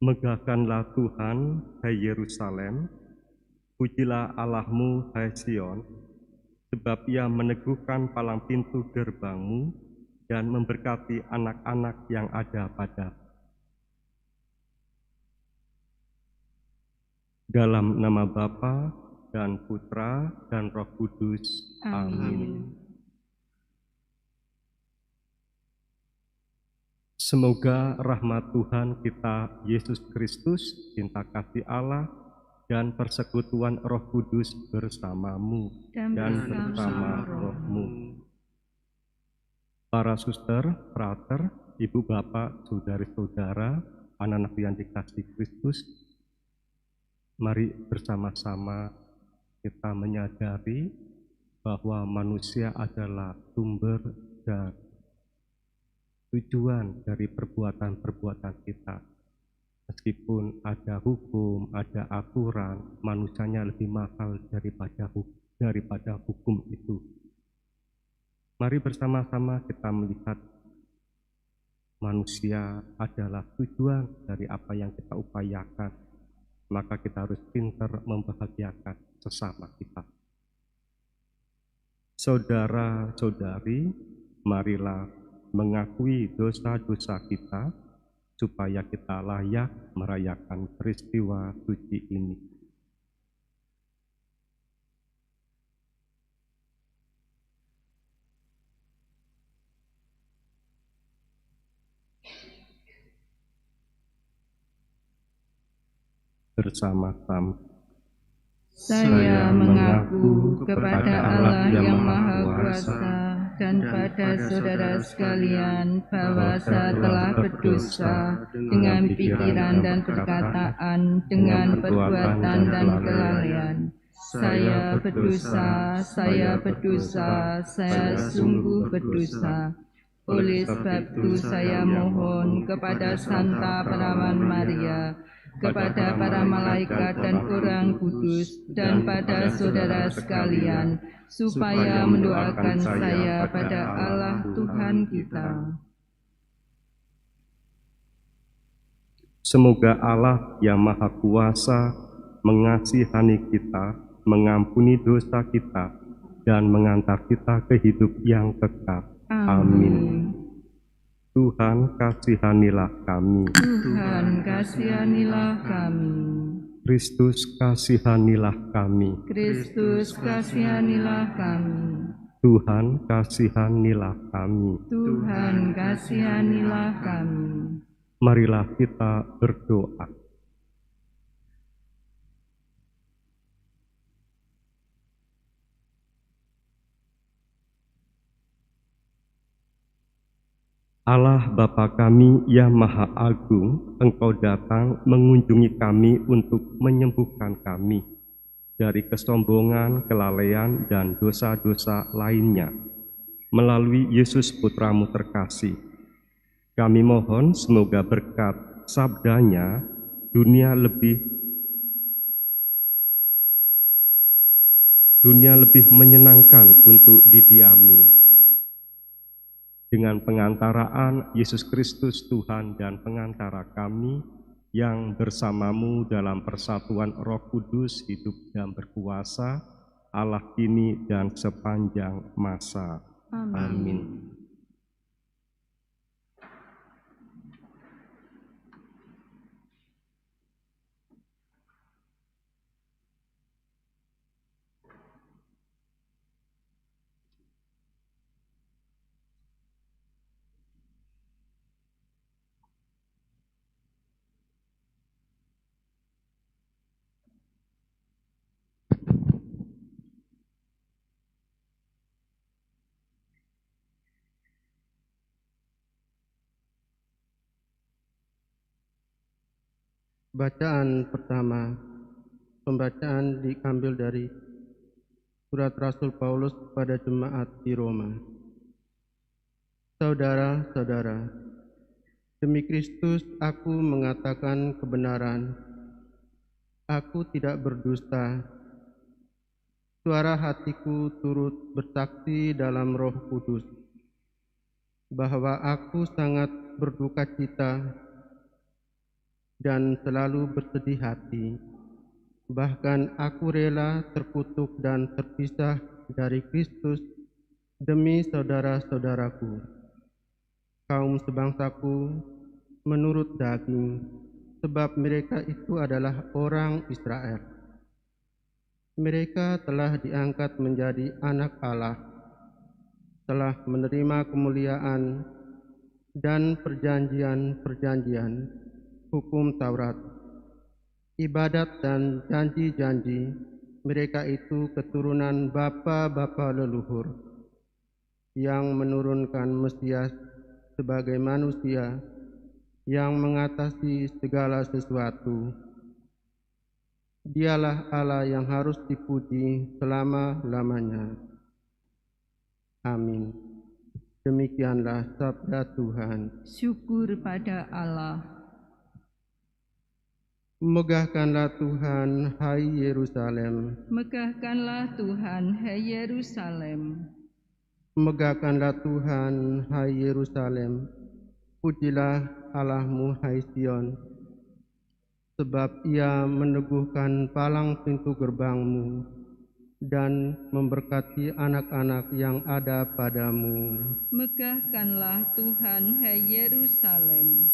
Megahkanlah Tuhan, hai Yerusalem, pujilah Allahmu, hai Sion, sebab Ia meneguhkan palang pintu gerbangmu dan memberkati anak-anak yang ada pada. Dalam nama Bapa dan Putra dan Roh Kudus. Amin. Semoga rahmat Tuhan kita Yesus Kristus, cinta kasih Allah, dan persekutuan Roh Kudus bersamamu dan bersama rohmu. Para suster, frater, ibu bapak, saudari-saudara, anak-anak yang dikasihi Kristus, mari bersama-sama kita menyadari bahwa manusia adalah sumber dan tujuan dari perbuatan-perbuatan kita. Meskipun ada hukum, ada aturan, manusianya lebih mahal daripada hukum itu. Mari bersama-sama kita melihat manusia adalah tujuan dari apa yang kita upayakan. Maka kita harus pintar membahagiakan sesama kita. Saudara-saudari, marilah mengakui dosa-dosa kita, supaya kita layak merayakan peristiwa suci ini. Bersama-sama. Saya mengaku kepada Allah yang Maha Kuasa dan pada saudara sekalian bahwa saya telah berdosa dengan pikiran dan perkataan, dengan perbuatan dan kelalaian. Saya berdosa, saya sungguh berdosa. Oleh sebab itu saya mohon kepada Santa Perawan Maria, kepada para malaikat dan orang kudus, dan pada saudara sekalian, supaya mendoakan saya pada Allah Tuhan kita. Semoga Allah yang Maha Kuasa mengasihani kita, mengampuni dosa kita, dan mengantar kita ke hidup yang kekal. Amin. Tuhan kasihanilah kami. Tuhan kasihanilah kami. Kristus kasihanilah kami. Kristus kasihanilah kami. Tuhan kasihanilah kami. Tuhan kasihanilah kami. Marilah kita berdoa. Allah Bapa kami yang Maha Agung, Engkau datang mengunjungi kami untuk menyembuhkan kami dari kesombongan, kelalaian, dan dosa-dosa lainnya. Melalui Yesus Putramu terkasih, kami mohon semoga berkat sabdanya dunia lebih menyenangkan untuk didiami. Dengan pengantaraan Yesus Kristus Tuhan dan pengantara kami yang bersamamu dalam persatuan Roh Kudus hidup dan berkuasa, Allah kini dan sepanjang masa. Amin. Bacaan pertama, pembacaan diambil dari surat Rasul Paulus kepada jemaat di Roma. Saudara-saudara, demi Kristus aku mengatakan kebenaran. Aku tidak berdusta. Suara hatiku turut bersaksi dalam Roh Kudus bahwa aku sangat berduka cita dan selalu bersedih hati. Bahkan aku rela terkutuk dan terpisah dari Kristus demi saudara-saudaraku, kaum sebangsaku menurut daging, sebab mereka itu adalah orang Israel. Mereka telah diangkat menjadi anak Allah, telah menerima kemuliaan dan perjanjian-perjanjian hukum Taurat, ibadat dan janji-janji. Mereka itu keturunan bapa-bapa leluhur yang menurunkan Mesias sebagai manusia yang mengatasi segala sesuatu. Dialah Allah yang harus dipuji selama-lamanya. Amin. Demikianlah sabda Tuhan. Syukur pada Allah. Megahkanlah Tuhan, hai Yerusalem. Megahkanlah Tuhan, hai Yerusalem. Megahkanlah Tuhan, hai Yerusalem. Pujilah Allahmu, hai Sion. Sebab Ia meneguhkan palang pintu gerbangmu dan memberkati anak-anak yang ada padamu. Megahkanlah Tuhan, hai Yerusalem.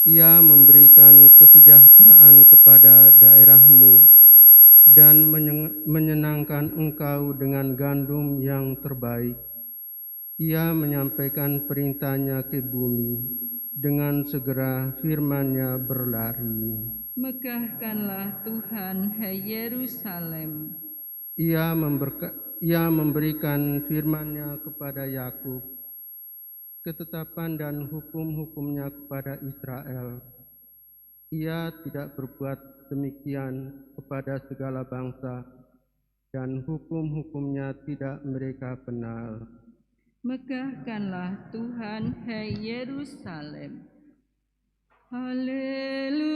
Ia memberikan kesejahteraan kepada daerahmu dan menyenangkan engkau dengan gandum yang terbaik. Ia menyampaikan perintahnya ke bumi, dengan segera firman-Nya berlari. Megahkanlah Tuhan, hai Yerusalem. Ia memberikan firman-Nya kepada Yakub, ketetapan dan hukum-hukumnya kepada Israel. Ia tidak berbuat demikian kepada segala bangsa, dan hukum-hukumnya tidak mereka kenal. Megahkanlah Tuhan, hai Yerusalem. Haleluya,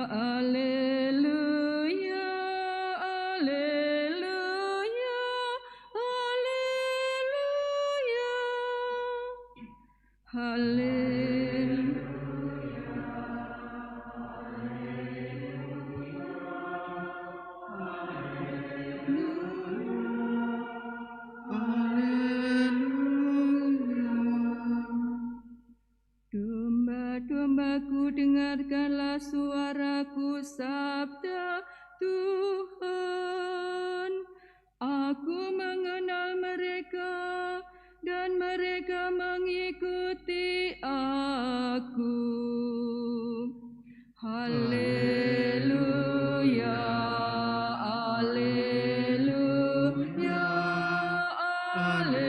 haleluya, haleluya, haleluya, haleluya. Domba-dombaku, dengarkanlah suaraku, sabda Tuhan. Aku mengenal mereka dan mereka mengikuti aku. Haleluya, haleluya, haleluya, haleluya.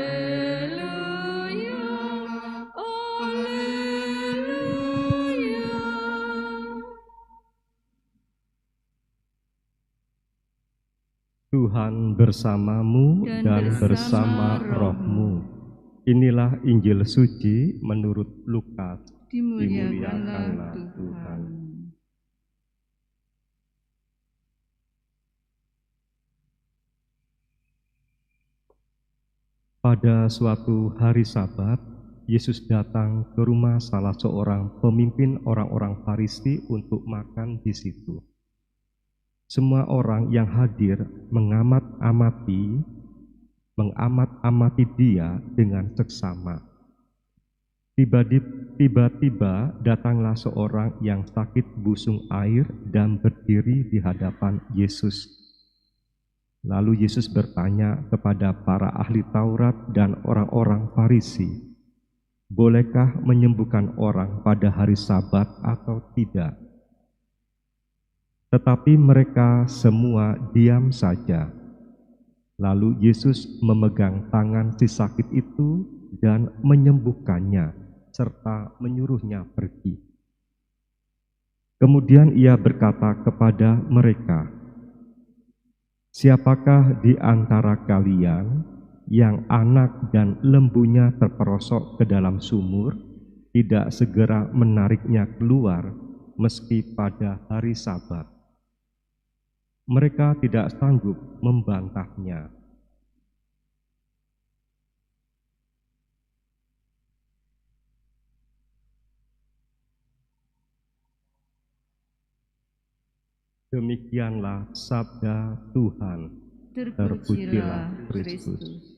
Tuhan bersamamu dan bersama rohmu. Inilah Injil suci menurut Lukas. Dimuliakanlah Tuhan. Pada suatu hari Sabat, Yesus datang ke rumah salah seorang pemimpin orang-orang Farisi untuk makan di situ. Semua orang yang hadir mengamat-amati dia dengan seksama. Tiba-tiba datanglah seorang yang sakit busung air dan berdiri di hadapan Yesus. Lalu Yesus bertanya kepada para ahli Taurat dan orang-orang Farisi, "Bolehkah menyembuhkan orang pada hari Sabat atau tidak?" Tetapi mereka semua diam saja. Lalu Yesus memegang tangan si sakit itu dan menyembuhkannya, serta menyuruhnya pergi. Kemudian Ia berkata kepada mereka, "Siapakah di antara kalian yang anak dan lembunya terperosok ke dalam sumur, tidak segera menariknya keluar meski pada hari Sabat?" Mereka tidak sanggup membantahnya. Demikianlah sabda Tuhan. Terpujilah Kristus.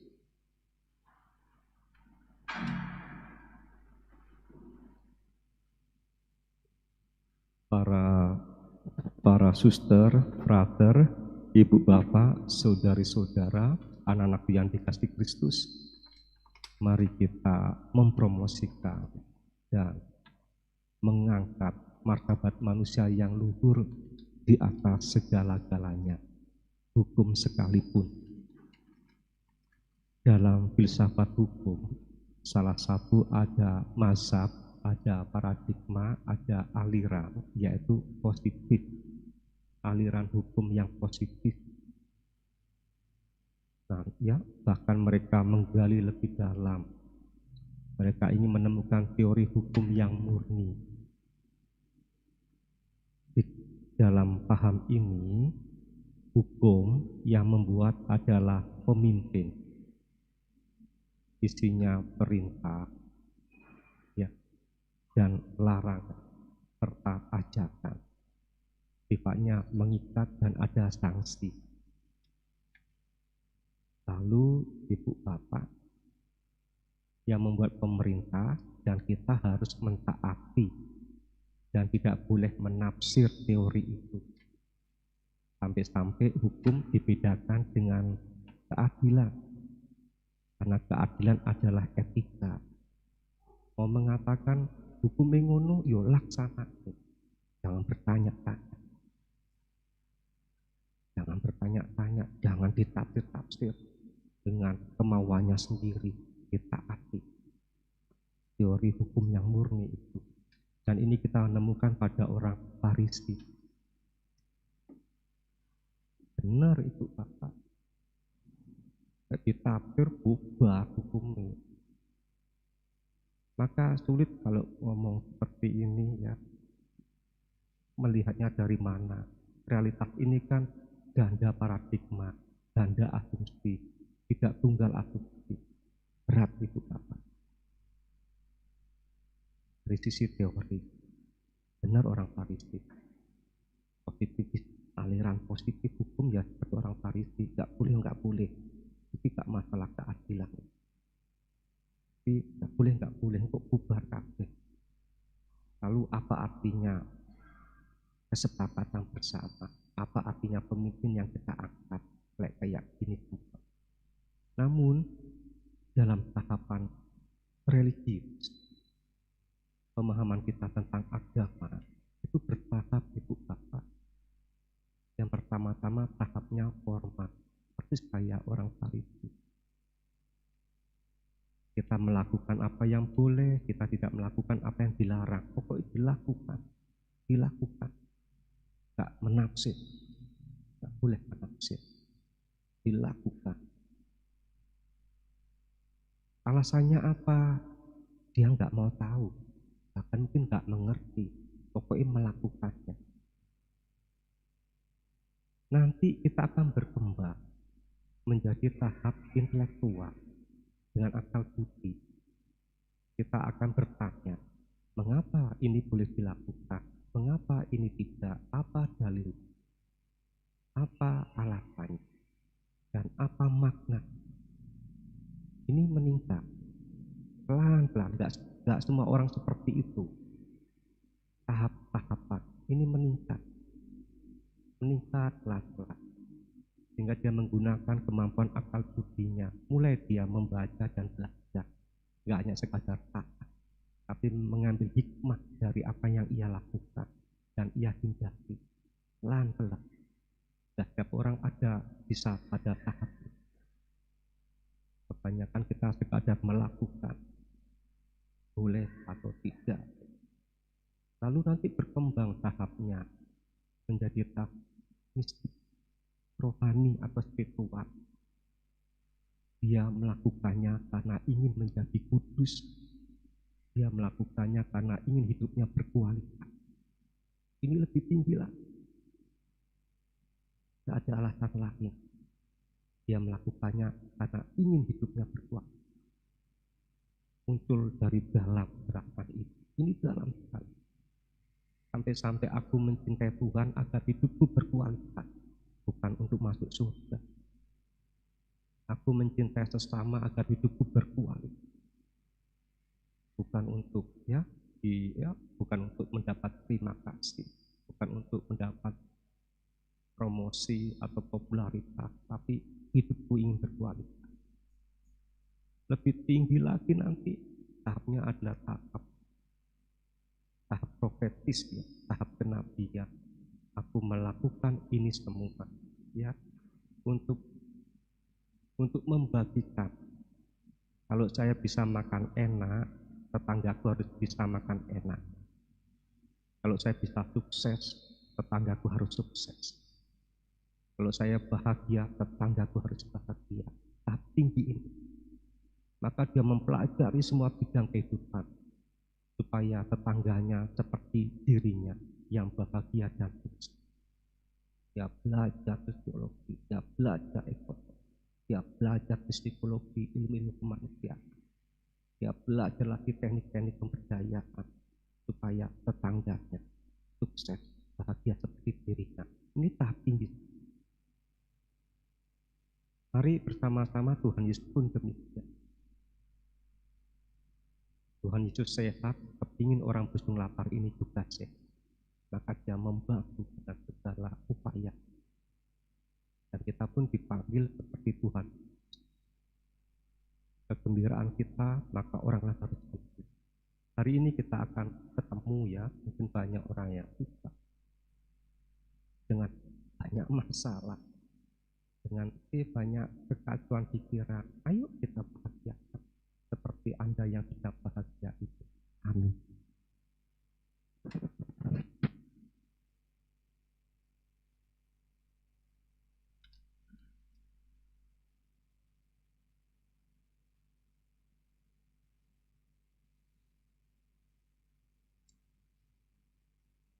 Para suster, frater, ibu bapak, saudari-saudara, anak-anak yang dikasihi Kristus, mari kita mempromosikan dan mengangkat martabat manusia yang luhur di atas segala-galanya, hukum sekalipun. Dalam filsafat hukum, salah satu ada mazhab, ada paradigma, ada aliran, yaitu positif. Aliran hukum yang positif. Nah, ya, bahkan mereka menggali lebih dalam. Mereka ingin menemukan teori hukum yang murni. Di dalam paham ini, hukum yang membuat adalah pemimpin. Isinya perintah, ya, dan larangan serta ajakan. Sifatnya mengikat dan ada sanksi. Lalu ibu bapak yang membuat pemerintah dan kita harus mentaati dan tidak boleh menafsir teori itu. Sampai-sampai hukum dibedakan dengan keadilan. Karena keadilan adalah etika. Mau mengatakan hukum ngono yo laksanakan. Jangan bertanya-tanya. Jangan bertanya-tanya, jangan ditafsir-tafsir dengan kemauannya sendiri, ditaati. Teori hukum yang murni itu. Dan ini kita menemukan pada orang Farisi. Benar itu Bapak. Ditafsir bubar hukumnya. Maka sulit kalau ngomong seperti ini ya. Melihatnya dari mana. Realitas ini kan ganda paradigma, ganda asumsi, tidak tunggal asumsi. Berat itu Bapak. Dari sisi teori, benar orang Farisi. Positivis, aliran positif hukum ya seperti orang Farisi, nggak boleh. Itu nggak masalah keadilan. Tapi nggak boleh untuk bubar kabeh. Lalu apa artinya kesepakatan bersama? Apa artinya pemimpin yang kita angkat kayak gini semua. Namun dalam tahapan religius, pemahaman kita tentang agama itu bertahap ibu bapak. Yang pertama-tama tahapnya formal, persis kayak orang Farisi. Kita melakukan apa yang boleh, kita tidak melakukan apa yang dilarang. Pokoknya dilakukan. Gak menafsir. Tidak boleh menafsir, dilakukan. Alasannya apa? Dia nggak mau tahu, bahkan mungkin nggak mengerti. Pokoknya melakukannya. Nanti kita akan berkembang menjadi tahap intelektual dengan akal budi. Kita akan bertanya, mengapa ini boleh dilakukan? Mengapa ini tidak? Apa dalil? Apa alasannya dan apa makna? Ini meningkat pelan-pelan, nggak semua orang seperti itu. Tahap-tahapan ini meningkat pelan-pelan, sehingga dia menggunakan kemampuan akal budinya. Mulai dia membaca dan belajar, nggak hanya sekadar taat, tapi mengambil hikmah dari apa yang ia lakukan dan ia hindari pelan-pelan. Setiap orang ada bisa pada tahap itu. Kebanyakan kita sekadar melakukan, boleh atau tidak. Lalu nanti berkembang tahapnya menjadi tahap mistik, rohani atau spiritual. Dia melakukannya karena ingin menjadi kudus. Dia melakukannya karena ingin hidupnya berkualitas. Ini lebih tinggi lah. Tidak ada alasan lain. Dia melakukannya karena ingin hidupnya berkualitas. Muncul dari dalam gerakan itu. Ini dalam sekali. Sampai-sampai aku mencintai Tuhan agar hidupku berkualitas, bukan untuk masuk surga. Aku mencintai sesama agar hidupku berkualitas, bukan untuk bukan untuk mendapat terima kasih, bukan untuk mendapat promosi atau popularitas, tapi hidupku ingin berkualitas. Lebih tinggi lagi nanti tahapnya adalah tahap profetis, ya, tahap kenabian. Aku melakukan ini semua, ya, untuk membagikan. Kalau saya bisa makan enak, tetanggaku harus bisa makan enak. Kalau saya bisa sukses, tetanggaku harus sukses. Kalau saya bahagia, tetanggaku harus bahagia. Tahap tinggi ini. Maka dia mempelajari semua bidang kehidupan, supaya tetangganya seperti dirinya yang bahagia dan sukses. Dia belajar sosiologi, dia belajar ekonomi, dia belajar psikologi, ilmu-ilmu kemanusiaan. Dia belajar lagi teknik-teknik pemberdayaan supaya tetangganya sukses, bahagia seperti dirinya. Ini tahap tinggi. Mari bersama-sama Tuhan Yesus pun demikian. Tuhan Yesus sehat, kepingin orang busung lapar ini juga sehat. Maka dia membantu dengan segala upaya. Dan kita pun dipanggil seperti Tuhan. Kegembiraan kita, maka orang lain harus gembira. Hari ini kita akan ketemu, ya, mungkin banyak orang yang susah, dengan banyak masalah, dengan banyak kekacauan pikiran. Ayo kita bahagiakan seperti Anda yang tidak bahagia itu.